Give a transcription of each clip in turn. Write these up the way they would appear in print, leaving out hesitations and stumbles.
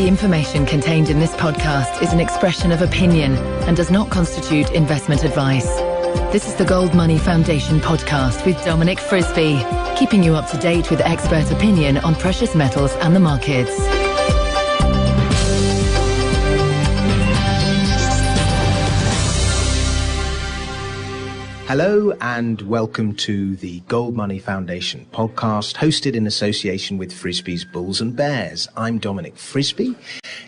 The information contained in this podcast is an expression of opinion and does not constitute investment advice. This is the Gold Money Foundation podcast with Dominic Frisby, keeping you up to date with expert opinion on precious metals and the markets. Hello and welcome to the Gold Money Foundation podcast, hosted in association with Frisby's Bulls and Bears. I'm Dominic Frisby.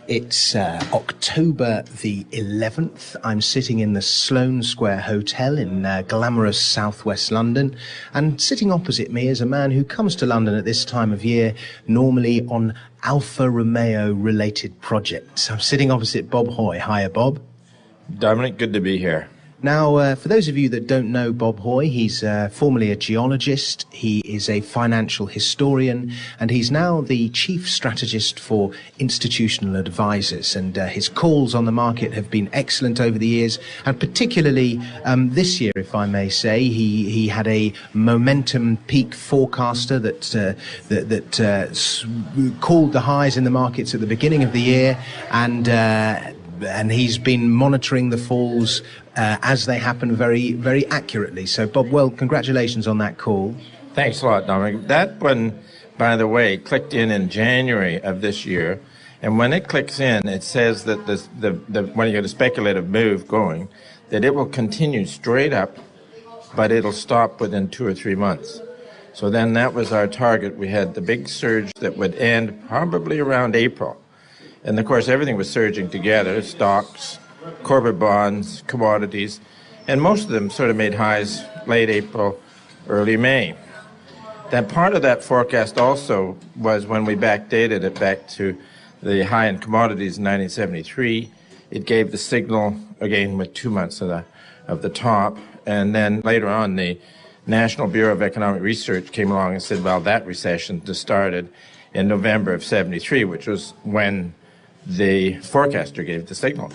It's October the 11th. I'm sitting in the Sloane Square Hotel in glamorous southwest London, and sitting opposite me is a man who comes to London at this time of year, normally on Alfa Romeo related projects. I'm sitting opposite Bob Hoye. Hiya, Bob. Dominic, good to be here. Now, for those of you that don't know Bob Hoye, he's formerly a geologist, he is a financial historian, and he's now the chief strategist for institutional advisors. And his calls on the market have been excellent over the years, and particularly this year, if I may say, he had a momentum peak forecaster that called the highs in the markets at the beginning of the year, and he's been monitoring the falls as they happen very, very accurately. So, Bob, well, congratulations on that call. Thanks a lot, Dominic. That one, by the way, clicked in January of this year. And when it clicks in, it says that when you get a speculative move going, that it will continue straight up, but it'll stop within 2 or 3 months. So then that was our target. We had the big surge that would end probably around April. And, of course, everything was surging together, stocks, corporate bonds, commodities, and most of them sort of made highs late April, early May. That part of that forecast also was when we backdated it back to the high in commodities in 1973. It gave the signal, again, with 2 months of the top. And then later on, the National Bureau of Economic Research came along and said, well, that recession just started in November of 73, which was when the forecaster gave the signal.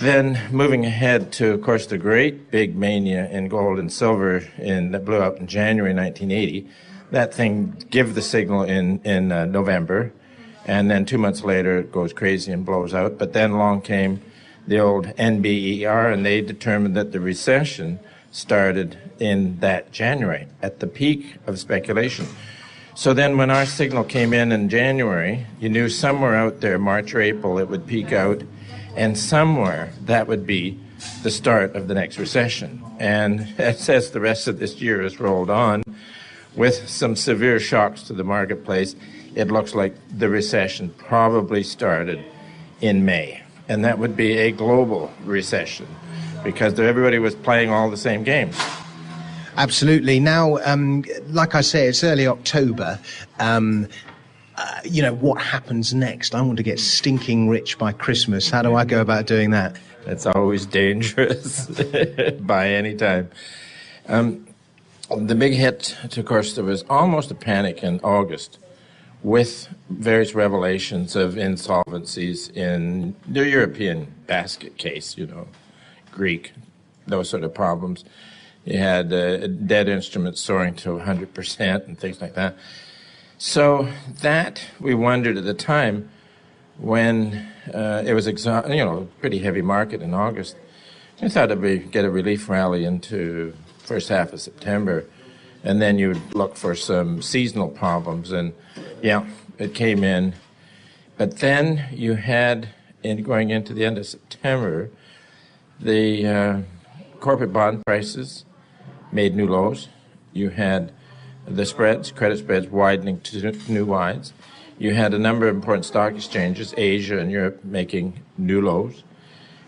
Then moving ahead to, of course, the great big mania in gold and silver that blew out in January 1980. That thing gave the signal in November, and then 2 months later it goes crazy and blows out. But then along came the old NBER, and they determined that the recession started in that January, at the peak of speculation. So then when our signal came in January, you knew somewhere out there, March or April, it would peak out, and somewhere that would be the start of the next recession. And as the rest of this year has rolled on, with some severe shocks to the marketplace, it looks like the recession probably started in May. And that would be a global recession, because everybody was playing all the same games. Absolutely. Now, like I say, it's early October. What happens next? I want to get stinking rich by Christmas. How do I go about doing that? That's always dangerous by any time. The big hit, of course, there was almost a panic in August with various revelations of insolvencies in the European basket case, Greek, those sort of problems. You had debt instruments soaring to 100% and things like that. So that, we wondered at the time, when it was pretty heavy market in August, we thought we'd get a relief rally into first half of September, and then you would look for some seasonal problems, and yeah, it came in. But then you had, going into the end of September, the corporate bond prices made new lows. You had the spreads, credit spreads, widening to new wides. You had a number of important stock exchanges, Asia and Europe, making new lows.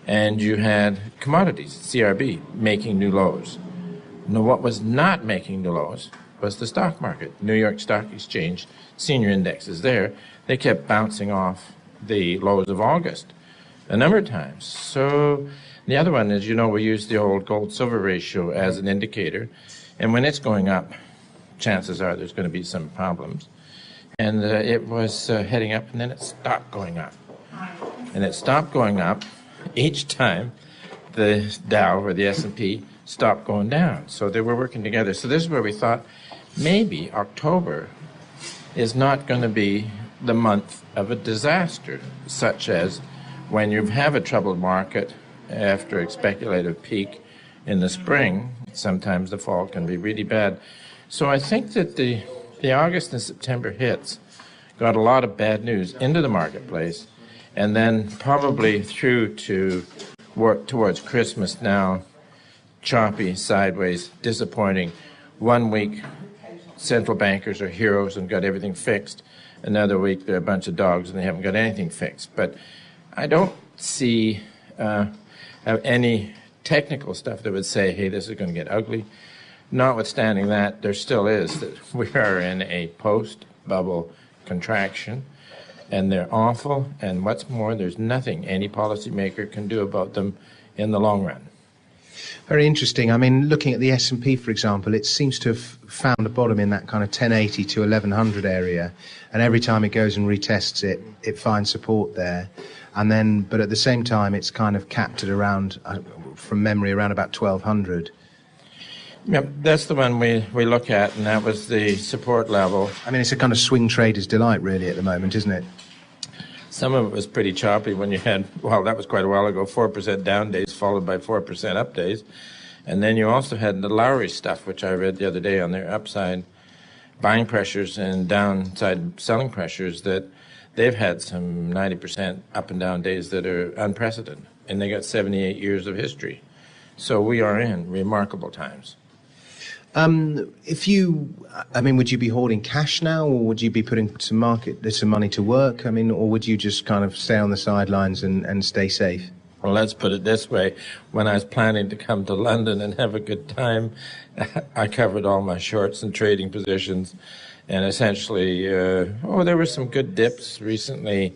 And you had commodities, CRB, making new lows. Now, what was not making new lows was the stock market. New York Stock Exchange, senior indexes there, they kept bouncing off the lows of August a number of times. So the other one is, we use the old gold-silver ratio as an indicator. And when it's going up, chances are there's going to be some problems. And it was heading up, and then it stopped going up. And it stopped going up each time the Dow or the S&P stopped going down. So they were working together. So this is where we thought maybe October is not going to be the month of a disaster, such as when you have a troubled market after a speculative peak in the spring. Sometimes the fall can be really bad. So I think that the August and September hits got a lot of bad news into the marketplace, and then probably through to work towards Christmas now, choppy, sideways, disappointing. 1 week, central bankers are heroes and got everything fixed. Another week, they're a bunch of dogs and they haven't got anything fixed. But I don't see any technical stuff that would say, hey, this is going to get ugly. Notwithstanding that, there still is that we are in a post-bubble contraction, and they're awful. And what's more, there's nothing any policymaker can do about them in the long run. Very interesting. I mean, looking at the S&P, for example, it seems to have found a bottom in that kind of 1080 to 1100 area, and every time it goes and retests it, it finds support there. And then, but at the same time, it's kind of capped at around, from memory, around about 1200. Yep, that's the one we look at, and that was the support level. I mean, it's a kind of swing trader's delight, really, at the moment, isn't it? Some of it was pretty choppy when you had, well, that was quite a while ago, 4% down days followed by 4% up days. And then you also had the Lowry stuff, which I read the other day on their upside buying pressures and downside selling pressures, that they've had some 90% up and down days that are unprecedented. And they got 78 years of history. So we are in remarkable times. Would you be hoarding cash now, or would you be putting some money to work? I mean, or would you just kind of stay on the sidelines and stay safe? Well, let's put it this way. When I was planning to come to London and have a good time, I covered all my shorts and trading positions. And essentially, there were some good dips recently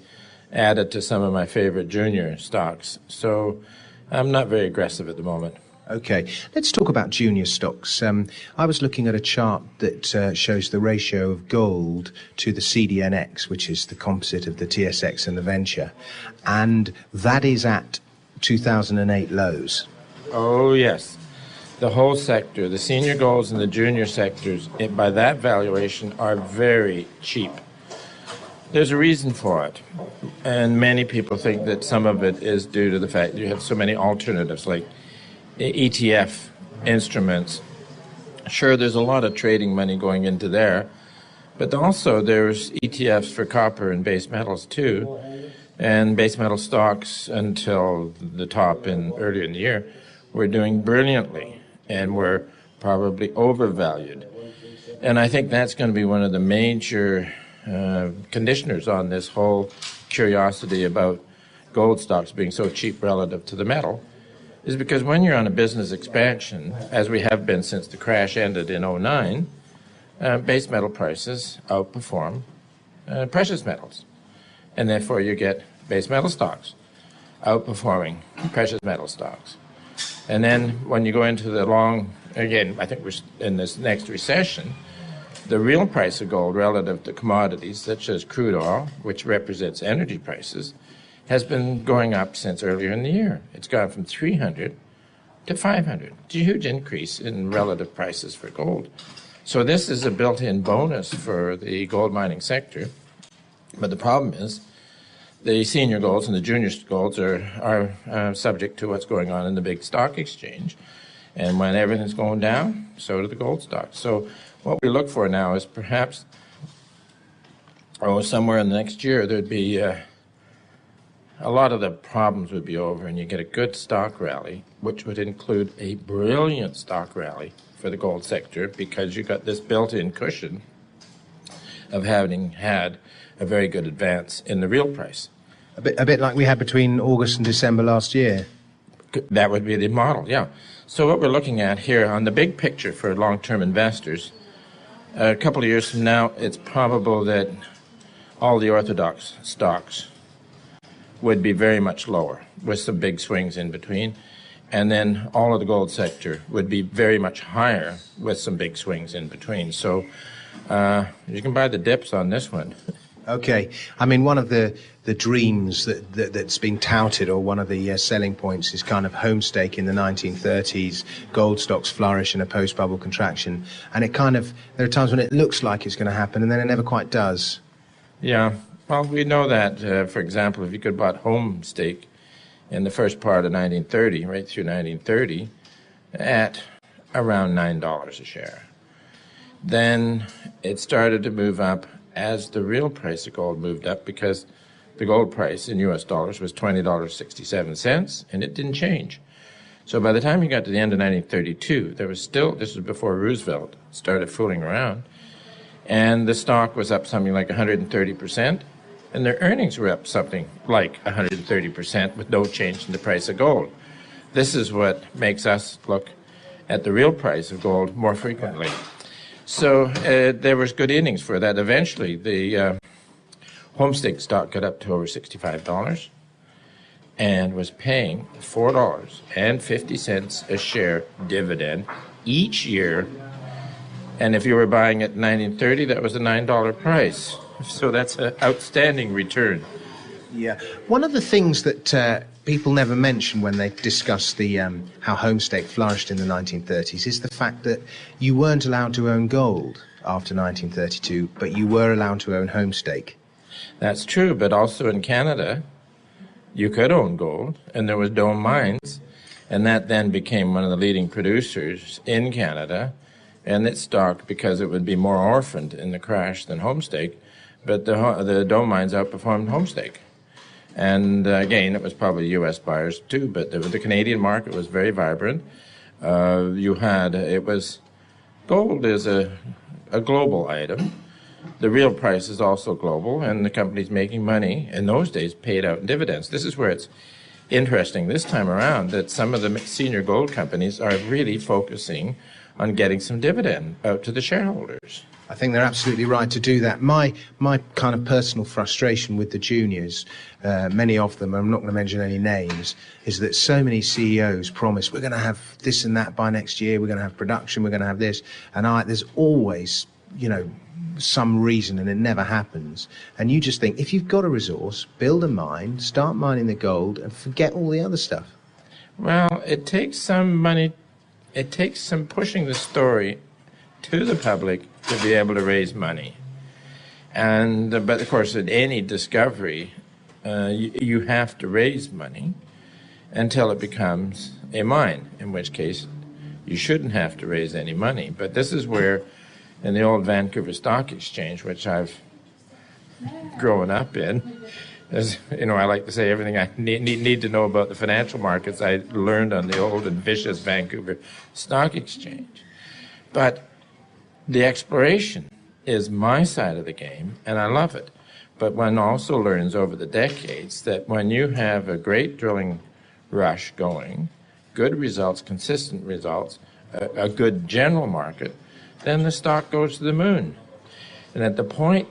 added to some of my favorite junior stocks. So I'm not very aggressive at the moment. Okay, let's talk about junior stocks. I was looking at a chart that shows the ratio of gold to the CDNX, which is the composite of the TSX and the venture, and that is at 2008 lows. Oh, yes. The whole sector, the senior golds and the junior sectors, by that valuation, are very cheap. There's a reason for it, and many people think that some of it is due to the fact that you have so many alternatives, like ETF instruments. Sure, there's a lot of trading money going into there, but also there's ETFs for copper and base metals too. And base metal stocks, until the top earlier in the year, were doing brilliantly and were probably overvalued. And I think that's going to be one of the major conditioners on this whole curiosity about gold stocks being so cheap relative to the metal, is because when you're on a business expansion, as we have been since the crash ended in 2009, base metal prices outperform precious metals. And therefore you get base metal stocks outperforming precious metal stocks. And then when you go into the again, I think we're in this next recession, the real price of gold relative to commodities such as crude oil, which represents energy prices, has been going up since earlier in the year. It's gone from 300 to 500. It's a huge increase in relative prices for gold. So this is a built-in bonus for the gold mining sector. But the problem is the senior golds and the junior golds are subject to what's going on in the big stock exchange. And when everything's going down, so do the gold stocks. So what we look for now is perhaps, somewhere in the next year, there'd be a lot of the problems would be over, and you get a good stock rally, which would include a brilliant stock rally for the gold sector, because you got this built-in cushion of having had a very good advance in the real price. A bit like we had between August and December last year. That would be the model, yeah. So what we're looking at here on the big picture for long-term investors, a couple of years from now, it's probable that all the orthodox stocks would be very much lower, with some big swings in between. And then all of the gold sector would be very much higher, with some big swings in between. So you can buy the dips on this one. Okay. I mean, one of the dreams that's been touted, or one of the selling points, is kind of home stake in the 1930s, gold stocks flourish in a post-bubble contraction. And there are times when it looks like it's going to happen, and then it never quite does. Yeah. Well, we know that, for example, if you could bought Homestake in the first part of 1930, right through 1930, at around $9 a share. Then it started to move up as the real price of gold moved up, because the gold price in U.S. dollars was $20.67, and it didn't change. So by the time you got to the end of 1932, there was still, this was before Roosevelt started fooling around, and the stock was up something like 130%, and their earnings were up something like 130% with no change in the price of gold. This is what makes us look at the real price of gold more frequently. So there was good innings for that. Eventually, the Homestake stock got up to over $65 and was paying $4.50 a share dividend each year. And if you were buying it in 1930, that was a $9 price. So that's an outstanding return. Yeah. One of the things that people never mention when they discuss the how Homestake flourished in the 1930s is the fact that you weren't allowed to own gold after 1932, but you were allowed to own Homestake. That's true, but also in Canada, you could own gold, and there was Dome Mines, and that then became one of the leading producers in Canada, and its stock, because it would be more orphaned in the crash than Homestake, but the Dome Mines outperformed Homestake. And again, it was probably U.S. buyers too, but the Canadian market was very vibrant. Gold is a global item. The real price is also global, and the companies making money in those days paid out in dividends. This is where it's interesting this time around that some of the senior gold companies are really focusing on getting some dividend out to the shareholders. I think they're absolutely right to do that. My kind of personal frustration with the juniors, many of them, I'm not going to mention any names, is that so many CEOs promise we're going to have this and that by next year, we're going to have production, we're going to have this, and there's always, some reason, and it never happens. And you just think, if you've got a resource, build a mine, start mining the gold, and forget all the other stuff. Well, it takes some money, it takes some pushing the story to the public to be able to raise money. But of course, at any discovery, you have to raise money until it becomes a mine, in which case you shouldn't have to raise any money. But this is where, in the old Vancouver Stock Exchange, which I've grown up in, as I like to say, everything I need to know about the financial markets I learned on the old and vicious Vancouver Stock Exchange. But the exploration is my side of the game, and I love it. But one also learns over the decades that when you have a great drilling rush going, good results, consistent results, a good general market, then the stock goes to the moon. And at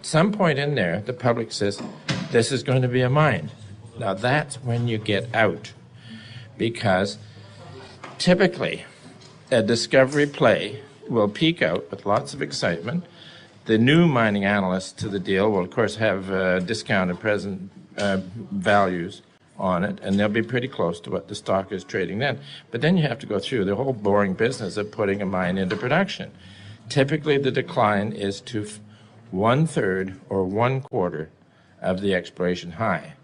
some point in there, the public says, this is going to be a mine. Now that's when you get out. Because typically, a discovery play will peak out with lots of excitement. The new mining analysts to the deal will, of course, have discounted present values on it, and they'll be pretty close to what the stock is trading then. But then you have to go through the whole boring business of putting a mine into production. Typically, the decline is to 1/3 or 1/4 of the exploration high.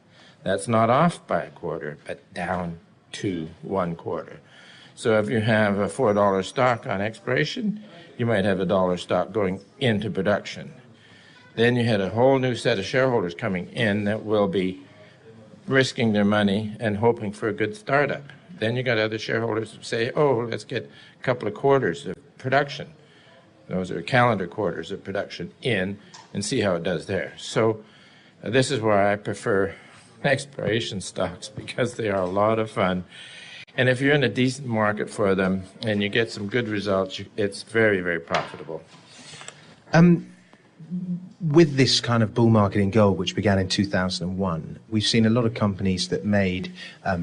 That's not off by a quarter, but down to 1/4. So if you have a $4 stock on exploration, you might have a $1 stock going into production. Then you had a whole new set of shareholders coming in that will be risking their money and hoping for a good startup. Then you got other shareholders who say, oh, let's get a couple of quarters of production. Those are calendar quarters of production in, and see how it does there. So this is why I prefer exploration stocks, because they are a lot of fun. And if you're in a decent market for them and you get some good results, it's very, very profitable. With this kind of bull market in gold, which began in 2001, we've seen a lot of companies that made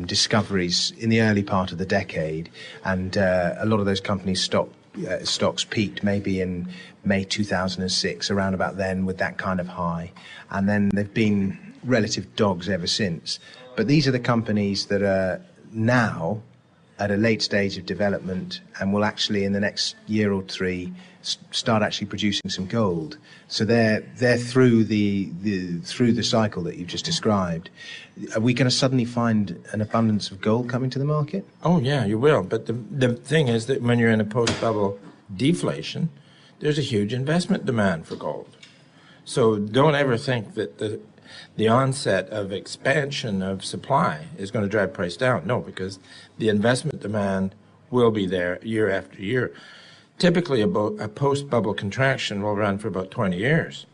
discoveries in the early part of the decade, and a lot of those companies' stocks peaked maybe in May 2006, around about then, with that kind of high. And then they've been relative dogs ever since. But these are the companies that are now at a late stage of development and will actually in the next year or three start actually producing some gold. So they're through the cycle that you've just described. Are we going to suddenly find an abundance of gold coming to the market? Oh yeah, you will. But the thing is that when you're in a post-bubble deflation, there's a huge investment demand for gold. So don't ever think that the onset of expansion of supply is going to drive price down. No, because the investment demand will be there year after year. Typically, a post-bubble contraction will run for about 20 years.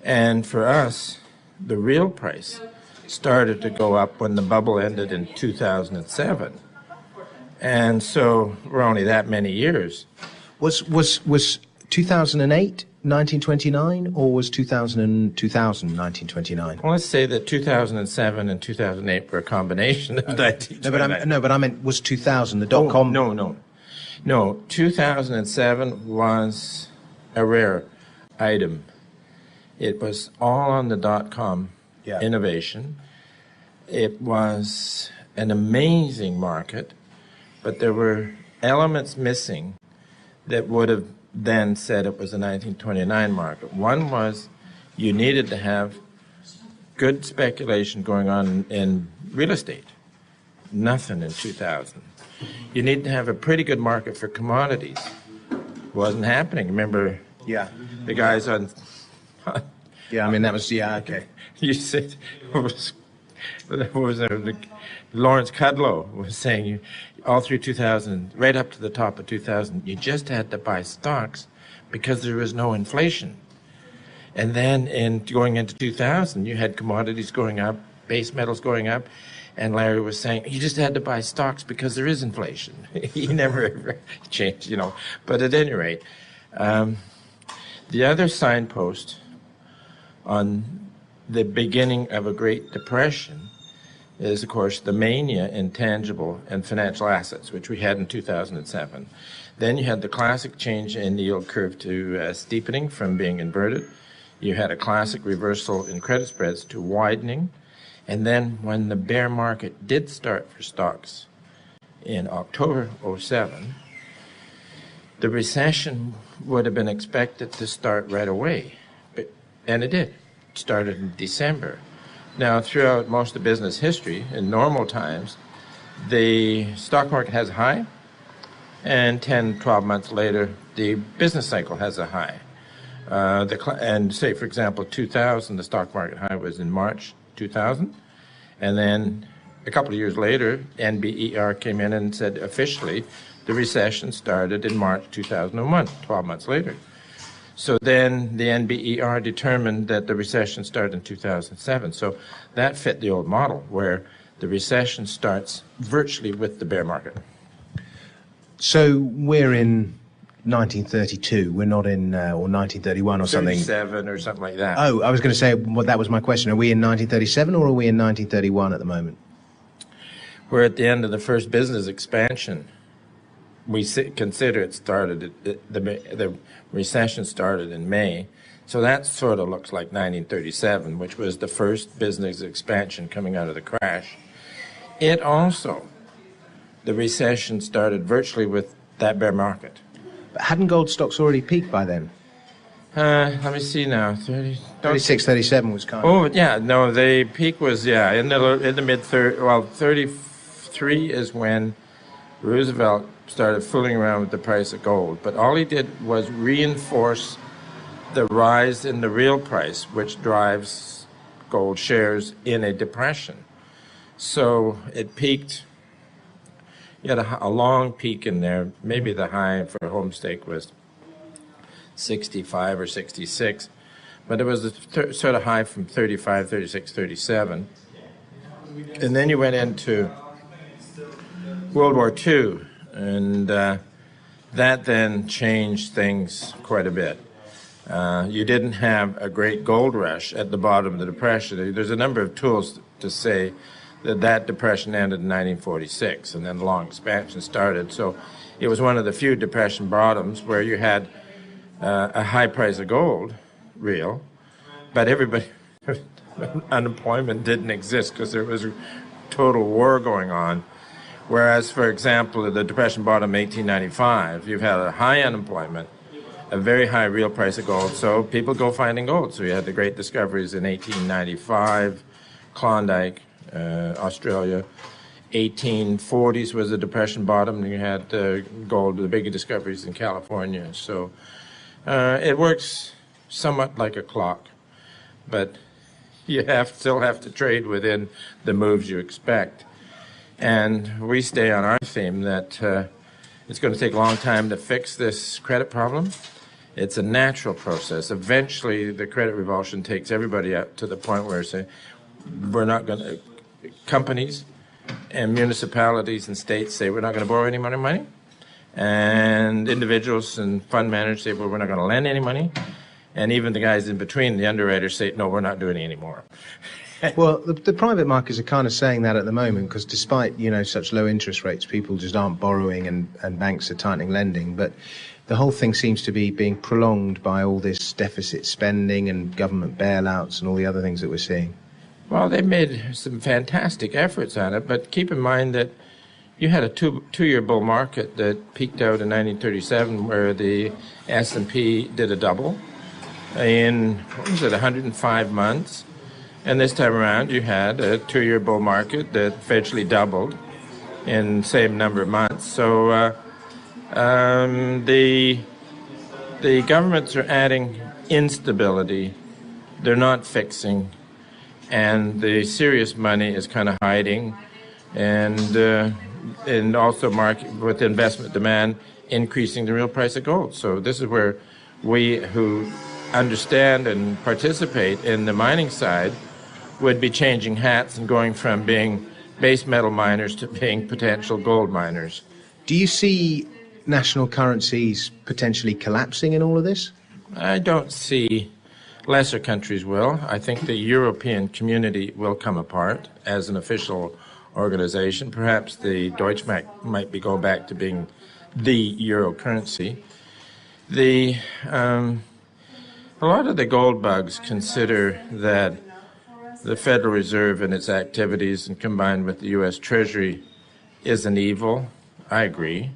And for us, the real price started to go up when the bubble ended in 2007. And so we're only that many years. Was 2008 1929 or was 2000 1929? Well, let's say that 2007 and 2008 were a combination of 1929. But I meant was 2000 the dot-com? No, 2007 was a rare item. It was all on the dot-com innovation. It was an amazing market, but there were elements missing that would have then said it was a 1929 market. One was you needed to have good speculation going on in real estate. Nothing in 2000. You need to have a pretty good market for commodities. Wasn't happening. Remember the guys on... Yeah, I mean, that was, okay. You said, Lawrence Kudlow was saying all through 2000, right up to the top of 2000, you just had to buy stocks because there was no inflation. And then going into 2000, you had commodities going up, base metals going up, and Larry was saying, you just had to buy stocks because there is inflation. He never ever changed, But at any rate, the other signpost on the beginning of a Great Depression is, of course, the mania in tangible and financial assets, which we had in 2007. Then you had the classic change in the yield curve to steepening from being inverted. You had a classic reversal in credit spreads to widening. And then when the bear market did start for stocks in October 07, the recession would have been expected to start right away. And it did. It started in December. Now, throughout most of business history, in normal times, the stock market has a high, and 10, 12 months later, the business cycle has a high. And say, for example, 2000, the stock market high was in March 2000, and then a couple of years later, NBER came in and said officially the recession started in March 2001, 12 months later. So then the NBER determined that the recession started in 2007. So that fit the old model where the recession starts virtually with the bear market. So we're in 1932. We're not in, or 1931 or something. 37 or something like that. Oh, I was going to say, well, that was my question. Are we in 1937 or are we in 1931 at the moment? We're at the end of the first business expansion. We consider it started, the recession started in May. So that sort of looks like 1937, which was the first business expansion coming out of the crash. It also, the recession started virtually with that bear market. But hadn't gold stocks already peaked by then? Let me see now. 36, 37 was kind of... Oh, yeah, no, the peak was, in the mid-30s. Well, 33 is when Roosevelt started fooling around with the price of gold. But all he did was reinforce the rise in the real price, which drives gold shares in a depression. So it peaked. You had a long peak in there. Maybe the high for Homestake was 65 or 66. But it was a sort of high from 35, 36, 37. And then you went into World War II. And that then changed things quite a bit. You didn't have a great gold rush at the bottom of the Depression. There's a number of tools to say that depression ended in 1946, and then the long expansion started. So it was one of the few depression bottoms where you had a high price of gold, real, but everybody, unemployment didn't exist because there was a total war going on. Whereas, for example, the Depression bottom in 1895, you've had a high unemployment, a very high real price of gold, so people go finding gold. So you had the great discoveries in 1895, Klondike, Australia. 1840s was the Depression bottom, and you had gold, the big discoveries in California. So it works somewhat like a clock, but you still have to trade within the moves you expect. And we stay on our theme that it's going to take a long time to fix this credit problem. It's a natural process. Eventually, the credit revulsion takes everybody up to the point where we're not going to, companies and municipalities and states say we're not going to borrow any more money, and individuals and fund managers say, well, we're not going to lend any money, and even the guys in between, the underwriters, say, no, we're not doing it anymore. Well, the private markets are kind of saying that at the moment, because despite, such low interest rates, people just aren't borrowing and banks are tightening lending. But the whole thing seems to be being prolonged by all this deficit spending and government bailouts and all the other things that we're seeing. Well, they've made some fantastic efforts on it, but keep in mind that you had a two-year bull market that peaked out in 1937, where the S&P did a double in, 105 months. And this time around, you had a two-year bull market that virtually doubled in the same number of months. So the governments are adding instability. They're not fixing. And the serious money is kind of hiding, and also market with investment demand increasing the real price of gold. So this is where we who understand and participate in the mining side would be changing hats and going from being base metal miners to being potential gold miners. Do you see national currencies potentially collapsing in all of this? I don't see. Lesser countries will. I think the European community will come apart as an official organization. Perhaps the Deutschmark might be going back to being the euro currency. A lot of the gold bugs consider that the Federal Reserve and its activities, and combined with the U.S. Treasury, is an evil. I agree.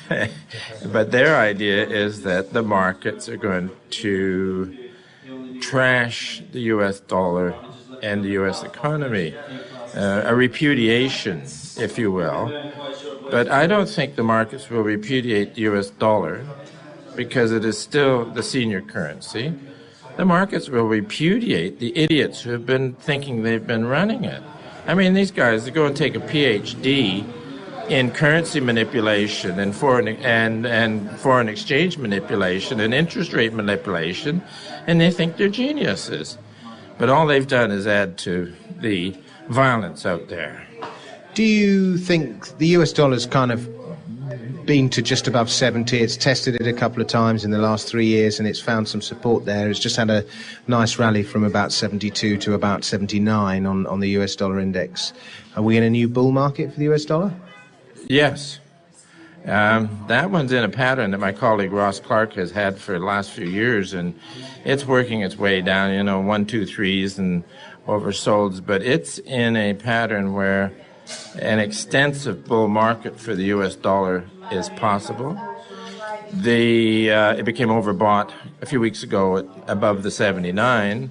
But their idea is that the markets are going to trash the U.S. dollar and the U.S. economy, a repudiation, if you will. But I don't think the markets will repudiate the U.S. dollar because it is still the senior currency. The markets will repudiate the idiots who have been thinking they've been running it. I mean, these guys, they go and take a PhD in currency manipulation and foreign exchange manipulation and interest rate manipulation, and they think they're geniuses. But all they've done is add to the violence out there. Do you think the US dollar's kind of been to just above 70? It's tested it a couple of times in the last 3 years, and it's found some support there. It's just had a nice rally from about 72 to about 79 on the US dollar index. Are we in a new bull market for the US dollar? Yes. That one's in a pattern that my colleague Ross Clark has had for the last few years, and it's working its way down, 1, 2, 3s and oversolds, but it's in a pattern where an extensive bull market for the U.S. dollar is possible. It became overbought a few weeks ago at above the 79,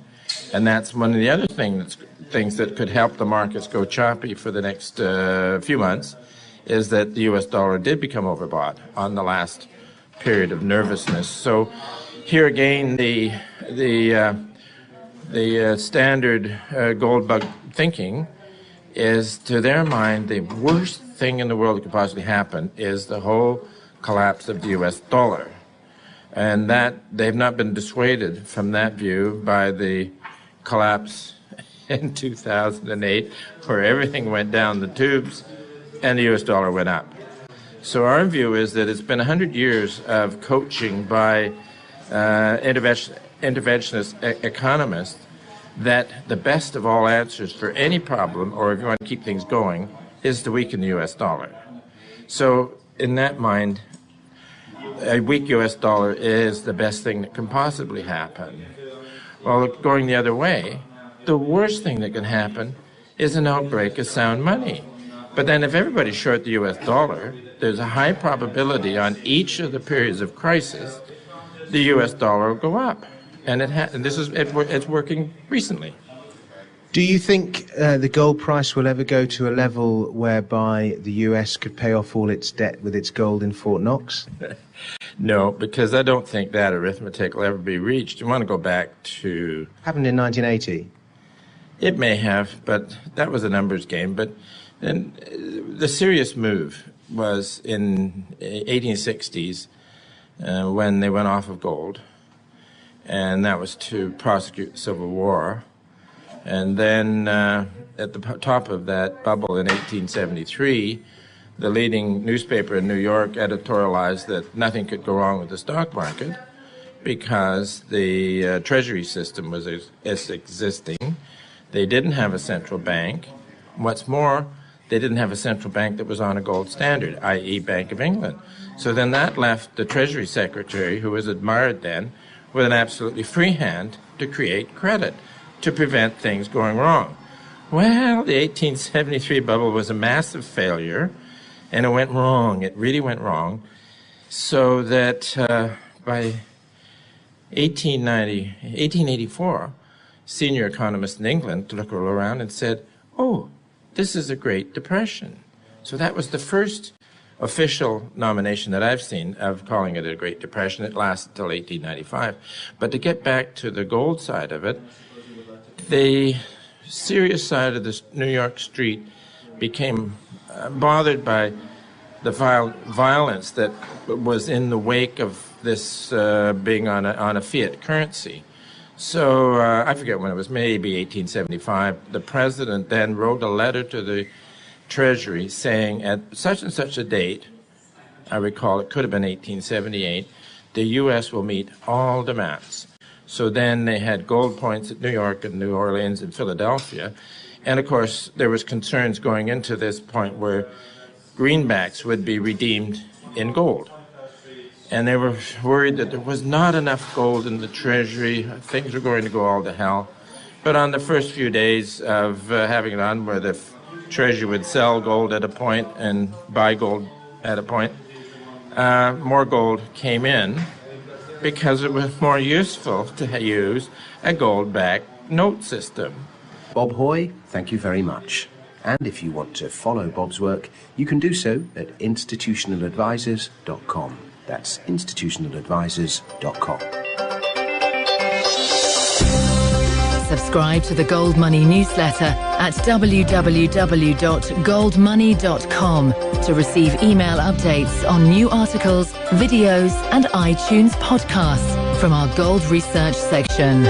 and that's one of the other things that could help the markets go choppy for the next few months, is that the U.S. dollar did become overbought on the last period of nervousness. So here again, the standard gold bug thinking is, to their mind, the worst thing in the world that could possibly happen is the whole collapse of the U.S. dollar. And that they've not been dissuaded from that view by the collapse in 2008, where everything went down the tubes and the U.S. dollar went up. So our view is that it's been 100 years of coaching by interventionist economists that the best of all answers for any problem, or if you want to keep things going, is to weaken the U.S. dollar. So in that mind, a weak U.S. dollar is the best thing that can possibly happen. Well, going the other way, the worst thing that can happen is an outbreak of sound money. But then if everybody's short the U.S. dollar, there's a high probability on each of the periods of crisis, the U.S. dollar will go up. And it's working recently. Do you think the gold price will ever go to a level whereby the U.S. could pay off all its debt with its gold in Fort Knox? No, because I don't think that arithmetic will ever be reached. You want to go back to... Happened in 1980. It may have, but that was a numbers game. But then the serious move was in 1860s when they went off of gold, and that was to prosecute the Civil War. And then at the top of that bubble in 1873, the leading newspaper in New York editorialized that nothing could go wrong with the stock market because the treasury system was existing. They didn't have a central bank. What's more, they didn't have a central bank that was on a gold standard, i.e. Bank of England. So then that left the Treasury Secretary, who was admired then, with an absolutely free hand to create credit to prevent things going wrong. Well, the 1873 bubble was a massive failure, and it went wrong. It really went wrong, so that by 1884, senior economist in England looked around and said, oh, this is a Great Depression. So that was the first official nomination that I've seen of calling it a Great Depression. It lasted until 1895. But to get back to the gold side of it, the serious side of the New York street became bothered by the violence that was in the wake of this being on a fiat currency. So I forget when it was, maybe 1875, the president then wrote a letter to the Treasury saying at such and such a date, I recall it could have been 1878, the U.S. will meet all demands. So then they had gold points at New York and New Orleans and Philadelphia. And of course, there was concerns going into this point where greenbacks would be redeemed in gold. And they were worried that there was not enough gold in the Treasury. Things were going to go all to hell. But on the first few days of having it on, where the Treasury would sell gold at a point and buy gold at a point, more gold came in because it was more useful to use a gold-backed note system. Bob Hoye, thank you very much. And if you want to follow Bob's work, you can do so at institutionaladvisors.com. That's institutionaladvisors.com. Subscribe to the Gold Money newsletter at www.goldmoney.com to receive email updates on new articles, videos, and iTunes podcasts from our Gold Research section.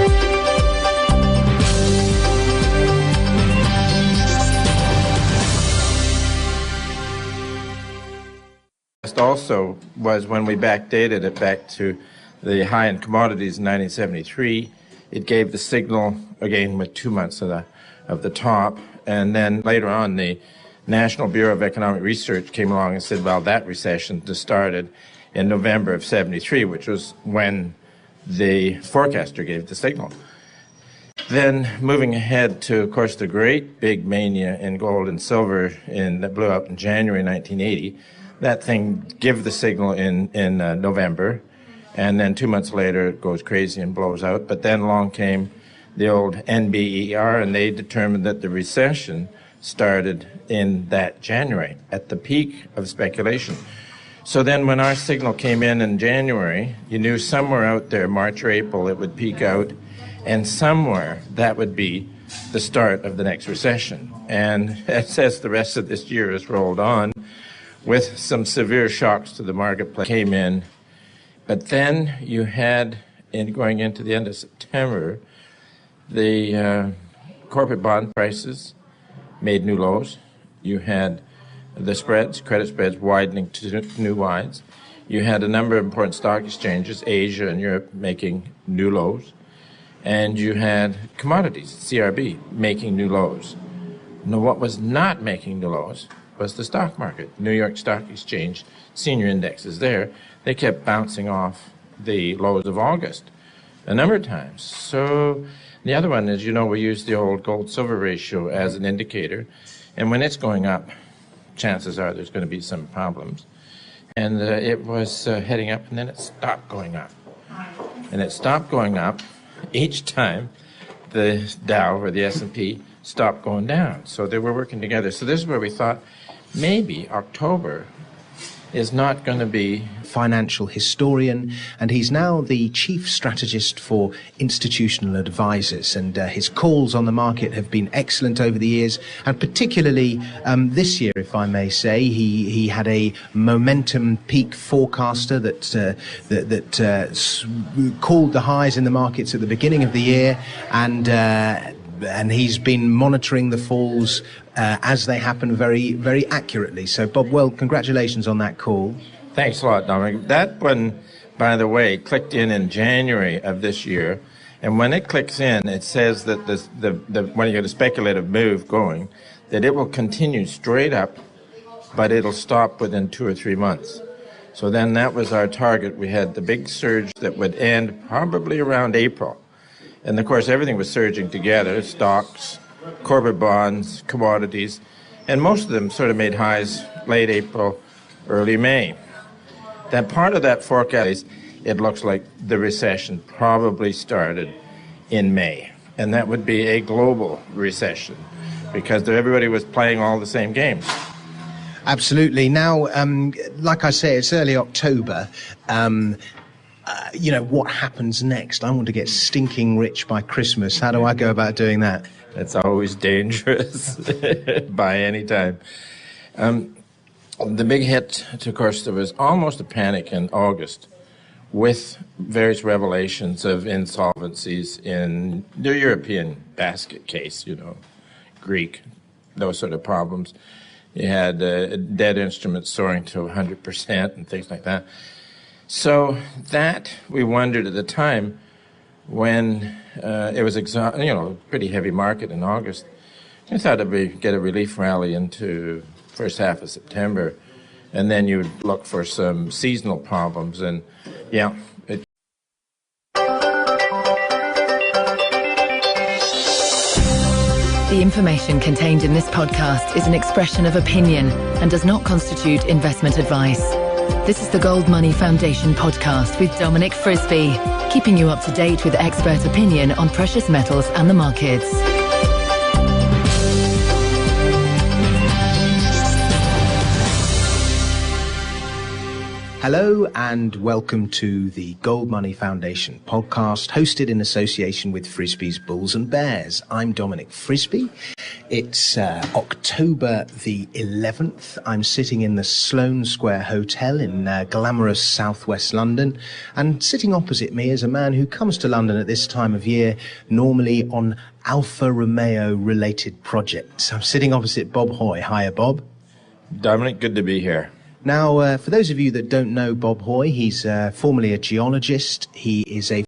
Also was when we backdated it back to the high in commodities in 1973. It gave the signal again with 2 months of the top, and then later on the National Bureau of Economic Research came along and said, well, that recession just started in November of 73, which was when the forecaster gave the signal. Then moving ahead to, of course, the great big mania in gold and silver that blew up in January 1980. That thing gave the signal in November, and then 2 months later it goes crazy and blows out. But then along came the old NBER, and they determined that the recession started in that January, at the peak of speculation. So then when our signal came in January, you knew somewhere out there, March or April, it would peak out, and somewhere that would be the start of the next recession. And as the rest of this year has rolled on, with some severe shocks to the marketplace came in. But then you had, going into the end of September, the corporate bond prices made new lows. You had the spreads, credit spreads widening to new wides. You had a number of important stock exchanges, Asia and Europe, making new lows. And you had commodities, CRB, making new lows. Now, what was not making new lows was the stock market. New York Stock Exchange, senior indexes there, they kept bouncing off the lows of August a number of times. So the other one is, we use the old gold-silver ratio as an indicator. And when it's going up, chances are there's going to be some problems. And it was heading up, and then it stopped going up. And it stopped going up each time the Dow or the S&P stopped going down. So they were working together. So this is where we thought maybe October is not going to be. Financial historian, and he's now the chief strategist for institutional advisors, and his calls on the market have been excellent over the years, and particularly this year, if I may say. He had a momentum peak forecaster that called the highs in the markets at the beginning of the year, and he's been monitoring the falls as they happen very, very accurately. So, Bob, well, congratulations on that call. Thanks a lot, Dominic. That one, by the way, clicked in January of this year, and when it clicks in, it says that when you get a speculative move going, that it will continue straight up, but it'll stop within 2 or 3 months. So then that was our target. We had the big surge that would end probably around April. And of course, everything was surging together, stocks, corporate bonds, commodities, and most of them sort of made highs late April, early May. That part of that forecast, it looks like the recession probably started in May. And that would be a global recession because everybody was playing all the same games. Absolutely. Now, like I say, it's early October. What happens next? I want to get stinking rich by Christmas. How do I go about doing that? It's always dangerous by any time. The big hit, of course, there was almost a panic in August with various revelations of insolvencies in the European basket case, Greek, those sort of problems. You had debt instruments soaring to 100% and things like that. So that, we wondered at the time when it was a pretty heavy market in August, we thought we'd get a relief rally into first half of September, and then you would look for some seasonal problems, and The information contained in this podcast is an expression of opinion and does not constitute investment advice. This is the Gold Money Foundation podcast with Dominic Frisby, keeping you up to date with expert opinion on precious metals and the markets. Hello and welcome to the Gold Money Foundation podcast, hosted in association with Frisby's Bulls and Bears. I'm Dominic Frisby. It's October the 11th. I'm sitting in the Sloane Square Hotel in glamorous southwest London, and sitting opposite me is a man who comes to London at this time of year, normally on Alfa Romeo related projects. I'm sitting opposite Bob Hoye. Hiya, Bob. Dominic, good to be here. Now, for those of you that don't know Bob Hoye, he's formerly a geologist. He is a